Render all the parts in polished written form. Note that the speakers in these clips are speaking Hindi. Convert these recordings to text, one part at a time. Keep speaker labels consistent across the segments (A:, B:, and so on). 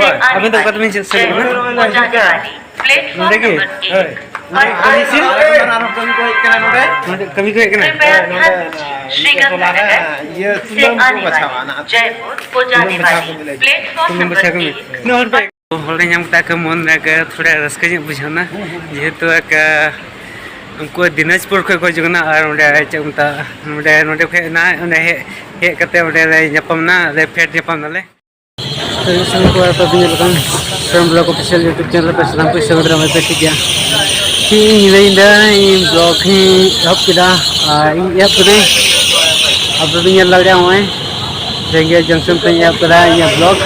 A: अभी तो कत में से नोडे के कभी को एक ना
B: ये जयपुर को जाने वाली प्लेटफॉर्म नंबर 1
A: होल्डे नाम तक मन के थोड़ा रस्क बुझाना जेहेतु एक उनको दिनाजपुर को जुगना और चमता नोडे ना हे कतेपमना फेट जपामनाले ब्लॉग ऑफिशियल यूट्यूब चैनल पर सलाम को स्वागत है ठीक है ब्लॉग ही एहब किया एहब करें अब लगे हमें रेंगे जंक्शन पे एहब करा ब्लॉग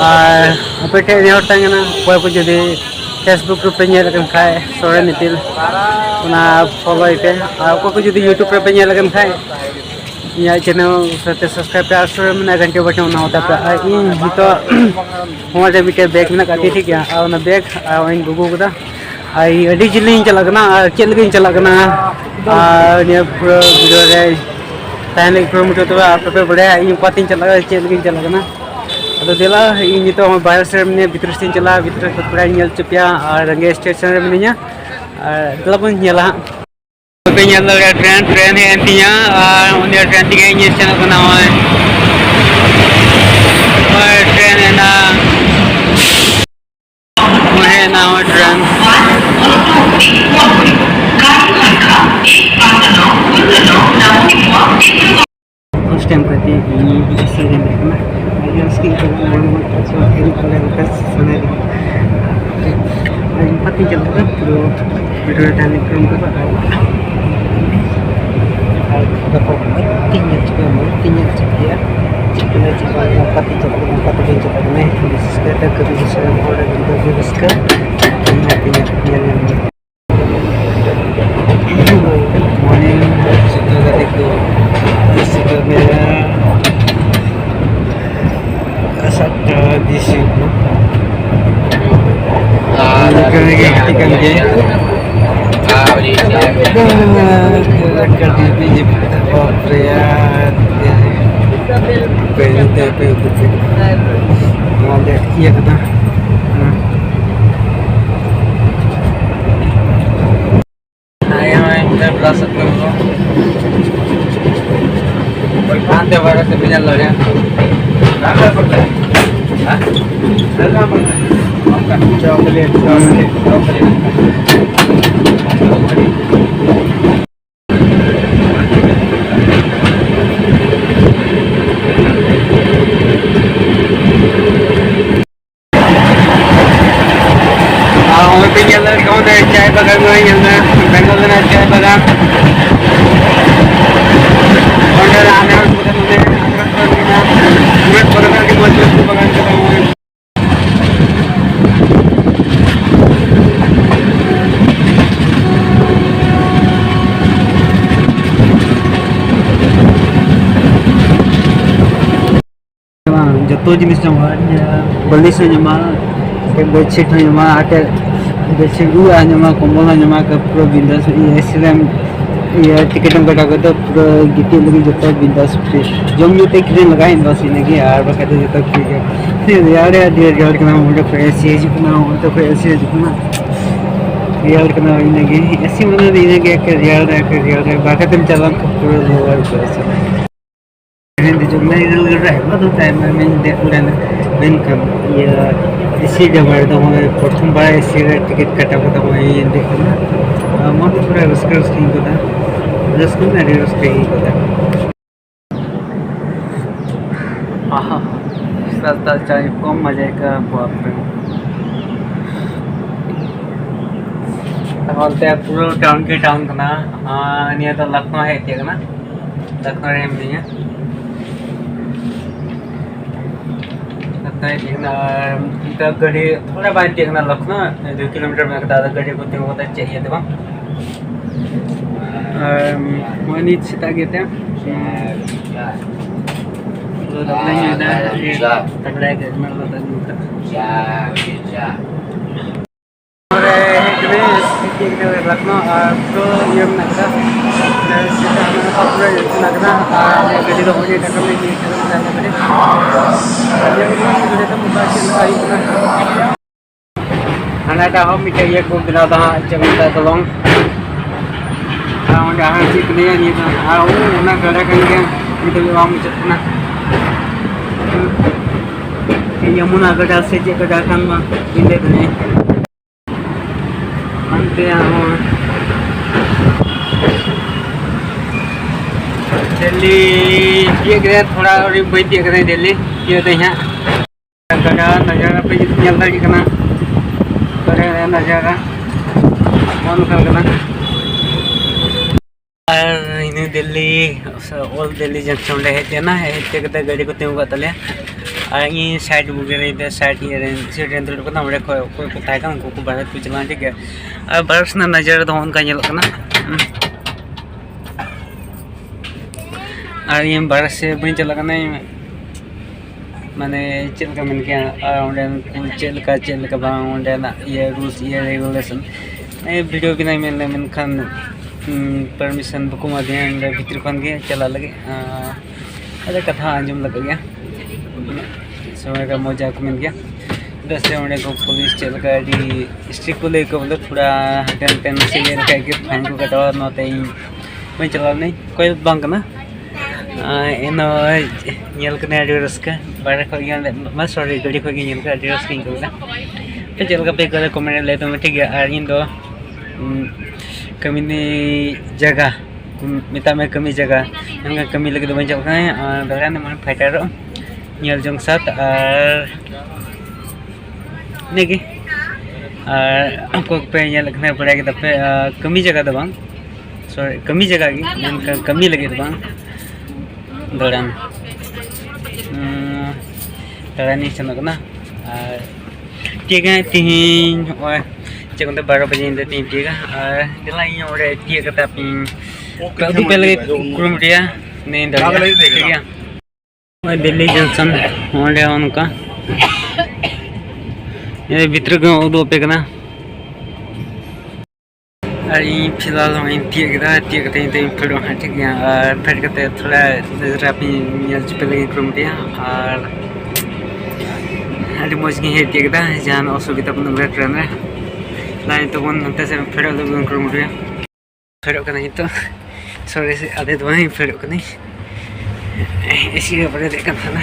A: और अपे नेहर तंगना कोई को जुदी फेसबुक पे नेलकन खाय सोरेन नितिल फॉलो पे और कोई को जुदी यूट्यूब पे नेलकन खाय या चैनल साथे सब्सक्राइब पे आसर में घंटे बटन ना होता पे इन तो हमारे मिटे बैग में काटी ठीक है और ना बैग और इन गुगु कदा आई अडी जिलिंग चलगना चल लगी चलगना ने पूरा वीडियो रे ताने किलोमीटर तो आप पे बड़े इन पातिन चलगा चल लगी चलगना अदो देला इन तो हम बाहर से में भीतर से चला भीतर तो पूरा नेल चपिया और रंगे स्टेशन में निया देला बन नेला पे ट्रेन है एंटिया और ट्रेन के ये चैनल बना हुआ है और ट्रेन है ना ट्रेन उस टाइम करती पति चलता पूरा वीडियो डालने iya kata ayo kita belasat dulu berkantai baru sebenarnya loh ya jauh beli चाय बगान में बेंगल में चाय बगान और आने के मजबूत बगान चला हुआ है जो जिनिस बल्ली से जमा बेडशीट जमा आटे बेडशीट आजमा कम्बल आजमा पूरा बिंदास ये टिकट कटा कर पूरा गिटी लगी जो बिंदास फ्री जम जो क्रीम लगाए बस इनकी और बका जो फ्री है यार यार के नाम उल्टा ऐसी तो कोई ऐसी यार के नाम इनकी ऐसी मतलब इनके यार बाकी तुम चला पूरा लोअर जो मैं इधर रहा तो टाइम में देख लेना मैं कम ये इसी जगह तो हमें प्रथम बार इसी टिकट कटा पता हमें देखना मत पूरा उसका उसकी पता उसको मेरे उसके ही पता हाँ सस्ता चाय कम मजे का बाप रे और ते पूरा टाउन के टाउन का ना नहीं तो लखनऊ है क्या ना लखनऊ में नहीं है गड्डी थोड़ा बात देखना लखनऊ 2 किलोमीटर में दादा गड्डी को होता चाहिए था मनी सीता गए लखनऊ तो ये नगरा नगरा गड्डी तो मुझे हनाटा हो मिटे ये को बिना दा जमता तलोंग उन्हें आहार चीक नहीं नहीं तो उन्हें गड़ा करेंगे मिटे वाम चुटना यमुना गड़ा से जे गड़ा kan mah ini nih nanti Delhi ये गया थोड़ा और बैठ दिया करें दिल्ली ये तो यहाँ गड़ा नज़ारा पे चल रहा है करे नज़ारा मन कर करना ini दिल्ली ओल दिल्ली जंक्शन ले है ना है ते गाड़ी को तेऊ का तले ini साइड बुके रही थे साइड ये सीट रेंटल को ना बड़े कोई पता है का उनको भारत पे चलाने ठीक है अब बरस ना नज़ारा तो उनका ये लगना और ये बरस से बनी चला करना माने चल का मन क्या चल का बाउंडे ना ये रूल्स ये रेगुलेशन ये वीडियो भी नहीं मिलने मन खान परमिशन बुक माध्यम इंडा भीतर खान के चला लगे अरे कथा अंजुम लग गया समय का मजा को मिल गया दस से उन्हें को पुलिस चल गाड़ी स्ट्रिक्ट को लेकर बोले थोड़ा टेन से ये करके फाइन को कटवा नोते ही मैं चला नहीं कोई बंक ना ino nyel kena address ka bare ko yan mas sorry gadi ko nyel ka address king ko na pe chel ka pe ko comment le to ठीक है और इन दो कमी जगह मिता में कमी जगह इनका कमी लगे तो बन चल का है दरान मन fighter nyel jong sat Negi आपको पे nyel कना पड़ेगा तो पे कमी जगह तो बंग सॉरी कमी जगह की कमी लगे तो बंग दौड़ान नहीं चलना ना ठीक है तीन और जगह तो 12 बजे इंदर तीन ठीक है और दिला ये और ठीक है tapi kalau pele kurang dia नहीं दौड़ा ठीक है और दिल्ली जंक्शन और उनका ये भीतर का वो पे करना अरे फिलहाल हम ठीक है फिर वहाँ ठीक है और फिर करते थोड़ा नजर अपनी न्यूज पे लगे क्रम दिया और अरे मौज की है ठीक है जहाँ असुविधा पन नंबर ट्रेन है लाइन तो कौन होते से फिर लोग क्रम दिया फिर का नहीं तो सॉरी से आधे तो वहीं फिर का नहीं इसी का बड़े देखा था ना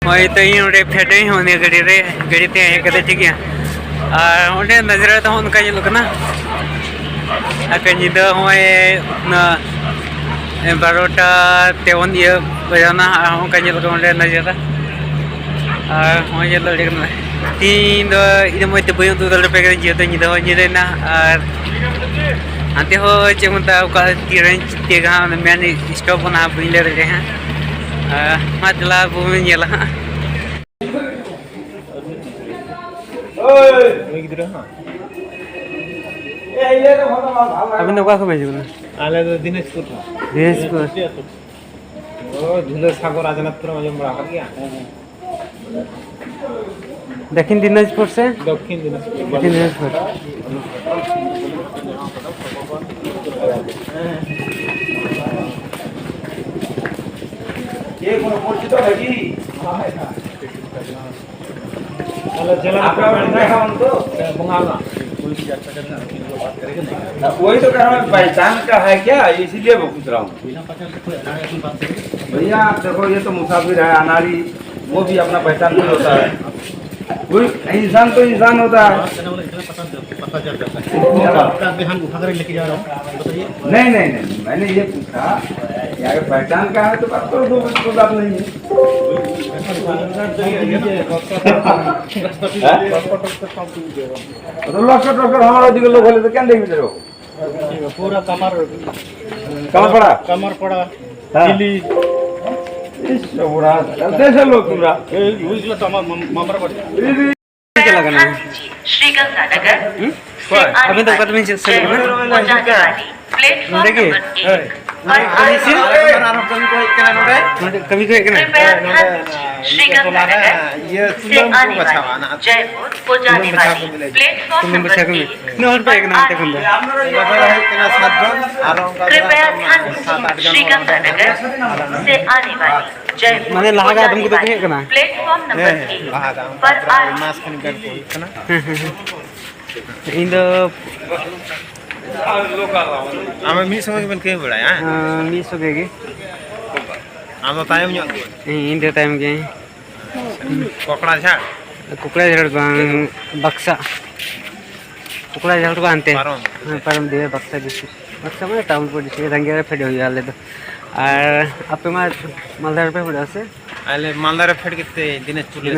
A: वही तो ये उड़े फिर नहीं होने गड़ी ते एक कदर ठीक है और उन्हें नजर तो उनका ये लोग ना akan jadi hoy na barota teon ye bajana akan jadi logon le najera hoy ye lo dekna tin do ida moy te boyong tu dal pe kan je to ni do ni le na ante ho chemunta ka tiren tega na men stop na buile re ha matla bu ni la oy me gidra ha अभी नौका को भेजो ना आले तो दिनेशपुर ओ झुले सागर राजनाथपुर में जो बड़ा कर गया दक्षिण दिनाजपुर से ये कौन परिचित है जी चलो चलो आपका देखा उनको बंगाला वही तो कह रहा हूँ पहचान का है क्या इसीलिए मैं पूछ रहा हूँ भैया आप देखो ये तो मुसाफिर है अनारी वो भी अपना पहचान नहीं होता है कोई इंसान तो इंसान होता है नहीं मैंने ये पूछा यार पहचान का है तो बात करो दो कोई बात नहीं है डॉक्टर हमारा दिखे लोग बोले तो क्या देख रहे हो पूरा कमर पड़ा दिल्ली कैसे लोग तुम्हारा
B: श्रीगंगा नगर
A: अभी तो प्लेटफॉर्म नंबर 1
B: पर
A: कमी को एक ना
B: श्रीगंगानगर से आने वाली जयपुर पहुंचाने वाली प्लेटफॉर्म नंबर 3 कृपया ध्यान दीजिए। श्रीगंगानगर से आने वाली जयपुर
A: माने लहागा आदम को तो कहे कना
B: प्लेटफॉर्म नंबर 3 पर आ
A: इन दो
C: आमे मी समय बन के बड़ा है
A: मी सोगेगी
C: आम तो टाइम ᱧᱚᱜ
A: इन दो टाइम के
C: कोकड़ा झाड़
A: कुकड़ा झड़ बक्सा कुकड़ा झड़ बांधते परम दिए बक्सा बक्सा में टाउन पर रंगे फेड हो गया तो और आपे मालदार पे पड़ा से
C: आले मालदार फेड के दिनेश चुले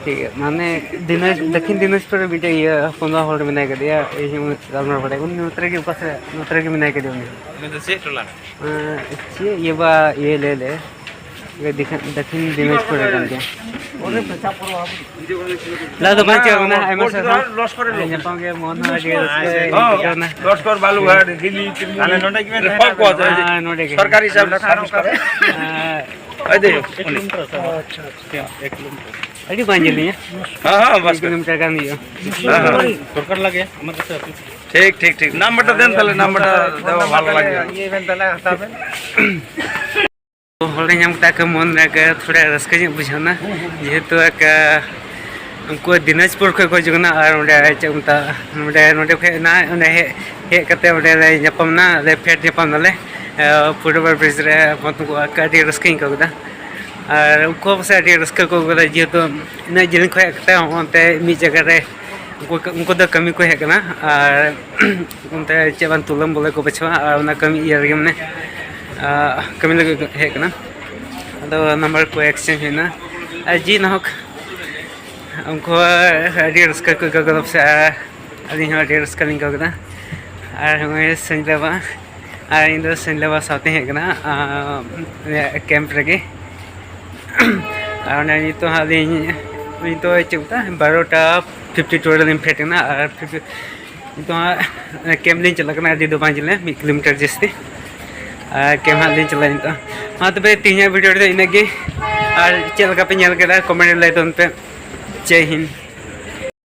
A: ठीक है माने दिनेश दक्षिण दिनेश पर बेटे ये 15 होल्ड में नहीं कर दिया ये रामनगर पड़े उन उतरे के ऊपर से उतरे के में नहीं कर दिया
C: मैं तो से टोला
A: ये बा ये ले ये दक्षिण दिनेश पर बन गया ला तो बच्चे हो ना एमएस लॉस कर लो जपान के मोहन के
D: लॉस कर बालूघाट दिल्ली
C: आले नोटे की में
D: को
A: नोटे के
D: सरकारी हिसाब से सर्विस करे ए दे
A: अच्छा अड़ी पांच जल्दी है
D: हां हां बस
A: किलोमीटर का नहीं है
D: सरकार लगे ठीक ठीक ठीक नाम बटा देन तले नाम बटा देवा ভালো লাগে
C: ये इवेंट तले हसाबे
A: होल्डिंग हम तक मन लगे थोड़ा रस्के बुझाना जेहेतु एक उनको दिनाजपुर को जुगना और उन्हें चमता उन्हें ना उन्हें हे कते उन्हें जपमना ले फेट जपम ले फुटबॉल ब्रिज रे मतलब काडी रस्के को गदा और उनको से डी रस्के को गदा जेहेतु ना जिन को एकता होते मी जगह रे उनको तो कमी को है ना और उनते चेबन तुलम बोले को बचवा और ना कमी ये हमने कमी लगे है ना तो नंबर को एक्सचेंज है ना जी ना उनको एडियर्स का कोई गलत से अभी हम एडियर्स का लिंक होगा और हमें संजलवा और इन दो संजलवा साथ हैं ना कैंप रखे और नहीं तो हाली नहीं तो चलता 12:52 दिन फेंटे ना और तो कैंप दिन चला करना आदि 2-5 जिले 1 किलोमीटर जैसे कैमरा दिन चला तो हाँ तो भाई तीन वीडियो इनगे और चल का पे कमेंट लाई तो जय हिंद।